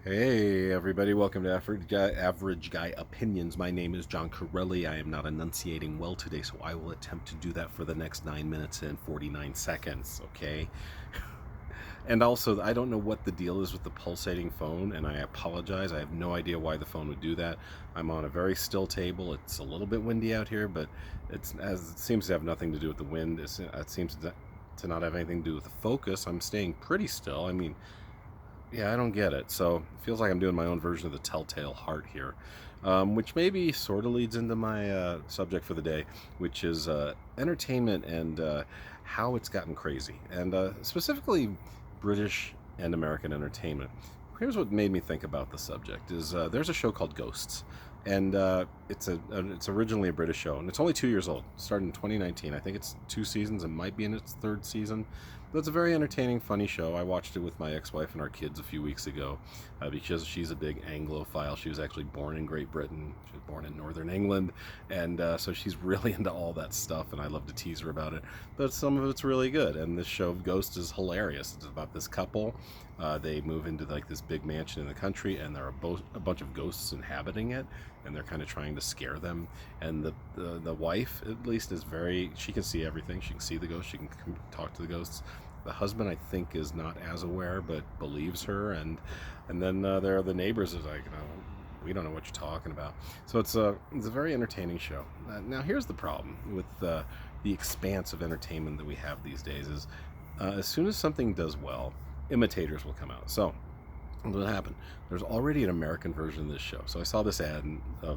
Hey everybody, welcome to Average Guy Opinions. My name is John Corelli. I am not enunciating well today, so I will attempt to do that for the next 9 minutes and 49 seconds, okay? And also, I don't know what the deal is with the pulsating phone, and I apologize. I have no idea why the phone would do that. I'm on a very still table. It's a little bit windy out here, but it seems to have nothing to do with the wind. It seems to not have anything to do with the focus. I'm staying pretty still. I mean, yeah, I don't get it. So it feels like I'm doing my own version of the telltale heart here, which maybe sort of leads into my subject for the day, which is entertainment and how it's gotten crazy, and specifically British and American entertainment. Here's what made me think about the subject: is there's a show called Ghosts, and it's originally a British show, and it's only 2 years old. It started in 2019. I think it's 2 seasons and might be in its third season. But it's a very entertaining, funny show. I watched it with my ex-wife and our kids a few weeks ago because she's a big Anglophile. She was actually born in Great Britain. She was born in Northern England, and so she's really into all that stuff, and I love to tease her about it. But some of it's really good, and this show Ghost is hilarious. It's about this couple. They move into like this big mansion in the country, and there are a bunch of ghosts inhabiting it, and they're kind of trying to scare them. And the wife, at least, is very. She can see everything. She can see the ghosts. She can talk to the ghosts. The husband, I think, is not as aware, but believes her. And then there are the neighbors. Is like, we don't know what you're talking about. So it's a very entertaining show. Now here's the problem with the expanse of entertainment that we have these days: is as soon as something does well, imitators will come out. So what happened? There's already an American version of this show. So I saw this ad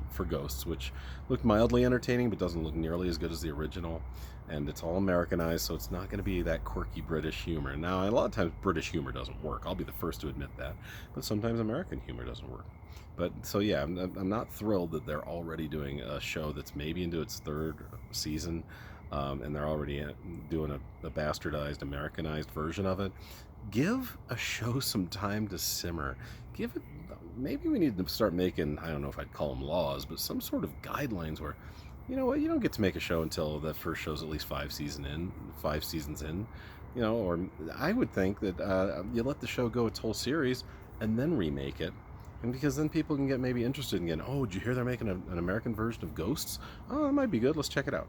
for Ghosts, which looked mildly entertaining, but doesn't look nearly as good as the original. And it's all Americanized, so it's not going to be that quirky British humor. Now, a lot of times British humor doesn't work. I'll be the first to admit that. But sometimes American humor doesn't work. But so yeah, I'm not thrilled that they're already doing a show that's maybe into its third season, and they're already doing a bastardized, Americanized version of it. Give a show some time to simmer. Give it. Maybe we need to start making, I don't know if I'd call them laws, but some sort of guidelines where, you know what, you don't get to make a show until the first show's at least 5 seasons in, or I would think that you let the show go its whole series and then remake it. And because then people can get maybe interested in getting, oh, did you hear they're making an American version of Ghosts? Oh, that might be good. Let's check it out.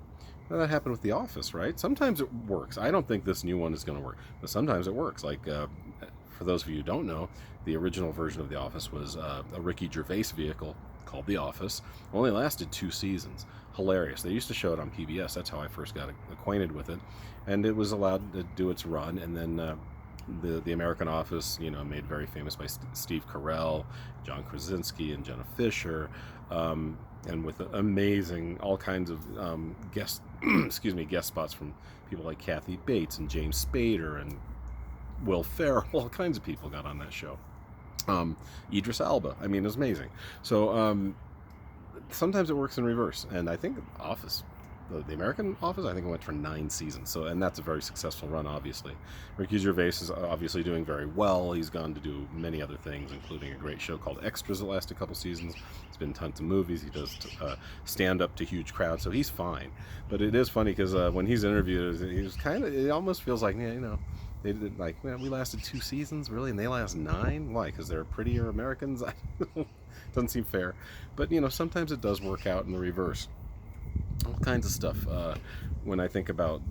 Now, that happened with The Office, right? Sometimes it works. I don't think this new one is going to work, but sometimes it works. Like, for those of you who don't know, the original version of The Office was a Ricky Gervais vehicle called The Office. Only lasted 2 seasons. Hilarious. They used to show it on PBS. That's how I first got acquainted with it. And it was allowed to do its run, and then the American Office, made very famous by Steve Carell, John Krasinski, and Jenna Fisher, and with amazing all kinds of guest guest spots from people like Kathy Bates and James Spader and Will Ferrell. All kinds of people got on that show. Idris Elba. I mean, it was amazing. So sometimes it works in reverse, and I think Office, the American Office, I think it went for 9 seasons. So, and that's a very successful run, obviously. Ricky Gervais is obviously doing very well. He's gone to do many other things, including a great show called Extras that lasted a couple seasons. He's been in tons of movies. He does stand up to huge crowds, so he's fine. But it is funny because when he's interviewed, he's it almost feels like, they did like, man, we lasted 2 seasons, really, and they last 9. Why? Because they're prettier Americans? Doesn't seem fair. But sometimes it does work out in the reverse. All kinds of stuff when I think about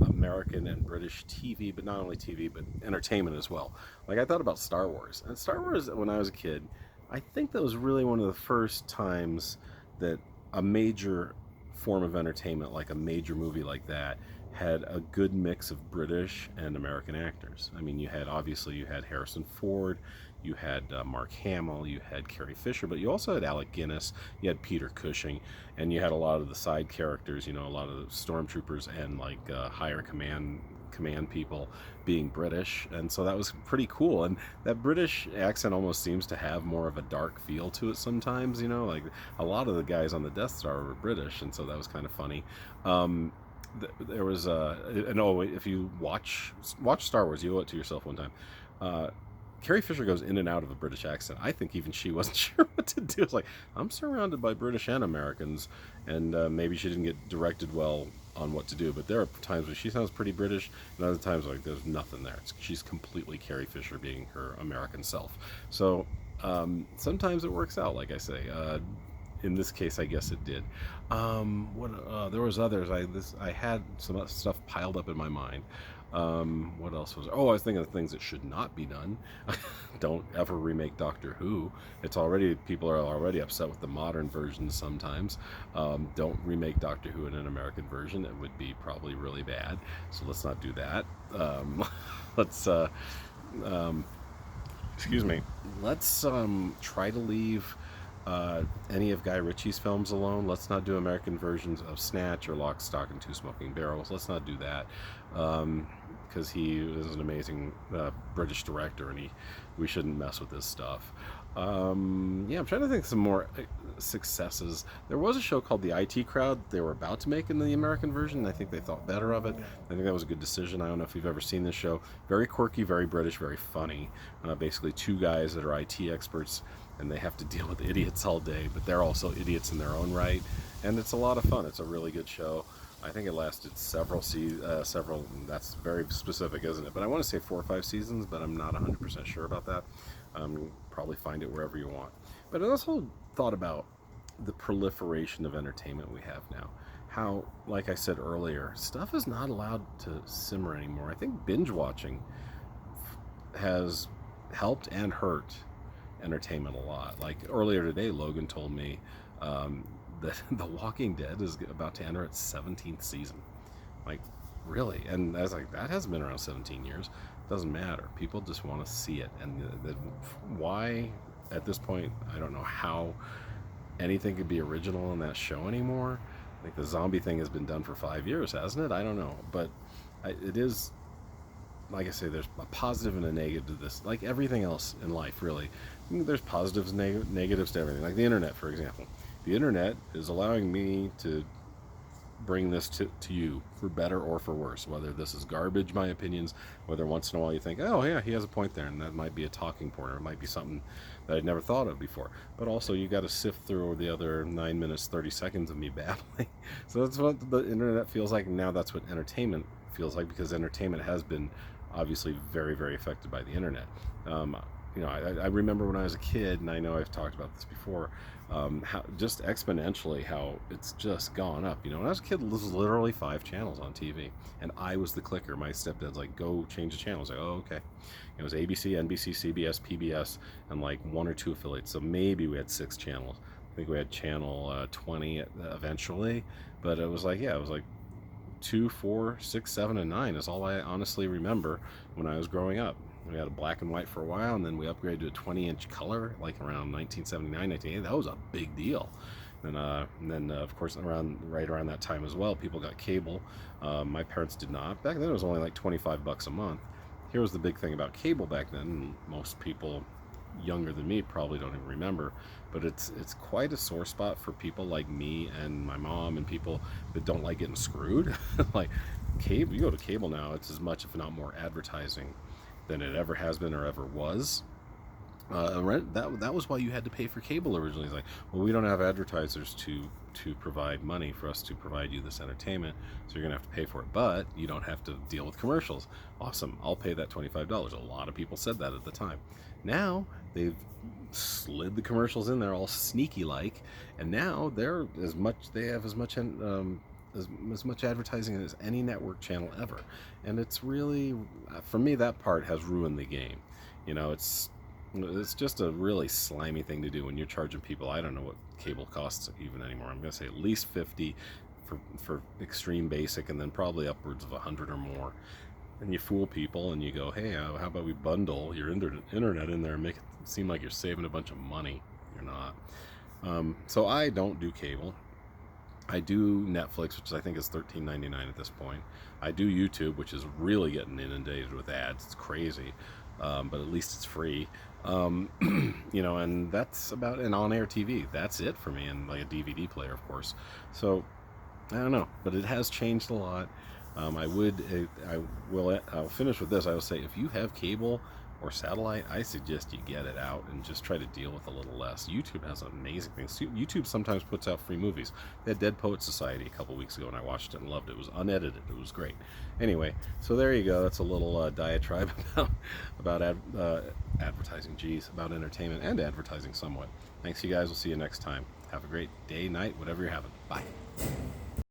American and British TV, but not only TV, but entertainment as well. Like, I thought about Star Wars. And Star Wars, when I was a kid, I think that was really one of the first times that a major form of entertainment, like a major movie like that, had a good mix of British and American actors. I mean, you had Harrison Ford, you had Mark Hamill, you had Carrie Fisher, but you also had Alec Guinness, you had Peter Cushing, and you had a lot of the side characters, a lot of the stormtroopers and like higher command people being British, and so that was pretty cool. And that British accent almost seems to have more of a dark feel to it sometimes. Like a lot of the guys on the Death Star were British, and so that was kind of funny. There was if you watch Star Wars, you owe it to yourself one time. Carrie Fisher goes in and out of a British accent. I think even she wasn't sure what to do. It's like, I'm surrounded by British and Americans, and maybe she didn't get directed well on what to do. But there are times when she sounds pretty British, and other times like there's nothing there. She's completely Carrie Fisher being her American self. So Sometimes it works out, like I say. In this case, I guess it did. What there was others. I had some stuff piled up in my mind. What else was there? Oh, I was thinking of things that should not be done. Don't ever remake Doctor Who. People are already upset with the modern versions sometimes. Don't remake Doctor Who in an American version. It would be probably really bad. So let's not do that. Let's excuse me. Let's try to leave any of Guy Ritchie's films alone. Let's not do American versions of Snatch or Lock, Stock, and Two Smoking Barrels. Let's not do that, because he is an amazing British director, and we shouldn't mess with his stuff. Yeah, I'm trying to think of some more successes. There was a show called The IT Crowd they were about to make in the American version. I think they thought better of it. I think that was a good decision. I don't know if you've ever seen this show. Very quirky, very British, very funny. Basically, two guys that are IT experts, and they have to deal with idiots all day, but they're also idiots in their own right. And it's a lot of fun. It's a really good show. I think it lasted several. That's very specific, isn't it? But I want to say 4 or 5 seasons, but I'm not 100% sure about that. You'll probably find it wherever you want. But I also thought about the proliferation of entertainment we have now. How, like I said earlier, stuff is not allowed to simmer anymore. I think binge watching has helped and hurt entertainment a lot. Like earlier today, Logan told me that The Walking Dead is about to enter its 17th season. Like, really? And I was like, that hasn't been around 17 years. Doesn't matter. People just want to see it. And why, at this point, I don't know how anything could be original in that show anymore. Like, the zombie thing has been done for 5 years, hasn't it? I don't know. But it is, like I say, there's a positive and a negative to this. Like everything else in life, really. There's positives and negatives to everything. Like the internet, for example. The internet is allowing me to bring this to you for better or for worse. Whether this is garbage, my opinions, whether once in a while you think, oh yeah, he has a point there, and that might be a talking point, or it might be something that I'd never thought of before. But also you got to sift through the other 9 minutes 30 seconds of me babbling. So that's what the internet feels like. Now that's what entertainment feels like, because entertainment has been obviously very, very affected by the internet. I remember when I was a kid, and I know I've talked about this before, how just exponentially how it's just gone up. When I was a kid, there was literally 5 channels on TV, and I was the clicker. My stepdad's like, go change the channels. Like, oh, okay. It was ABC, NBC, CBS, PBS, and like 1 or 2 affiliates. So maybe we had 6 channels. I think we had channel 20 eventually, but it was like 2, 4, 6, 7, and 9 is all I honestly remember when I was growing up. We had a black and white for a while, and then we upgraded to a 20-inch color, like around 1979, 1980. That was a big deal. And then, of course, right around that time as well, people got cable. My parents did not. Back then, it was only like $25 a month. Here was the big thing about cable back then, and most people younger than me probably don't even remember, but it's quite a sore spot for people like me and my mom and people that don't like getting screwed. Like cable, you go to cable now, it's as much, if not more, advertising than it ever has been or ever was. That was why you had to pay for cable originally. It's like, well, we don't have advertisers to provide money for us to provide you this entertainment, so you're gonna have to pay for it, but you don't have to deal with commercials. Awesome, I'll pay that $25. A lot of people said that at the time. Now they've slid the commercials in there all sneaky like, and now they have as much advertising as any network channel ever. And it's really, for me, that part has ruined the game. It's just a really slimy thing to do when you're charging people. I don't know what cable costs even anymore. I'm going to say at least $50 for extreme basic, and then probably upwards of $100 or more. And you fool people and you go, hey, how about we bundle your internet in there and make it seem like you're saving a bunch of money. You're not. So I don't do cable. I do Netflix, which I think is $13.99 at this point. I do YouTube, which is really getting inundated with ads. It's crazy, but at least it's free. And that's about an on-air TV. That's it for me, and like a DVD player, of course. So I don't know, but it has changed a lot. I'll finish with this. I will say, if you have cable or satellite, I suggest you get it out and just try to deal with a little less. YouTube has amazing things. YouTube sometimes puts out free movies. They had Dead Poet Society a couple weeks ago, and I watched it and loved it. It was unedited. It was great. Anyway, so there you go. That's a little diatribe about advertising. Geez, about entertainment and advertising somewhat. Thanks, you guys. We'll see you next time. Have a great day, night, whatever you're having. Bye.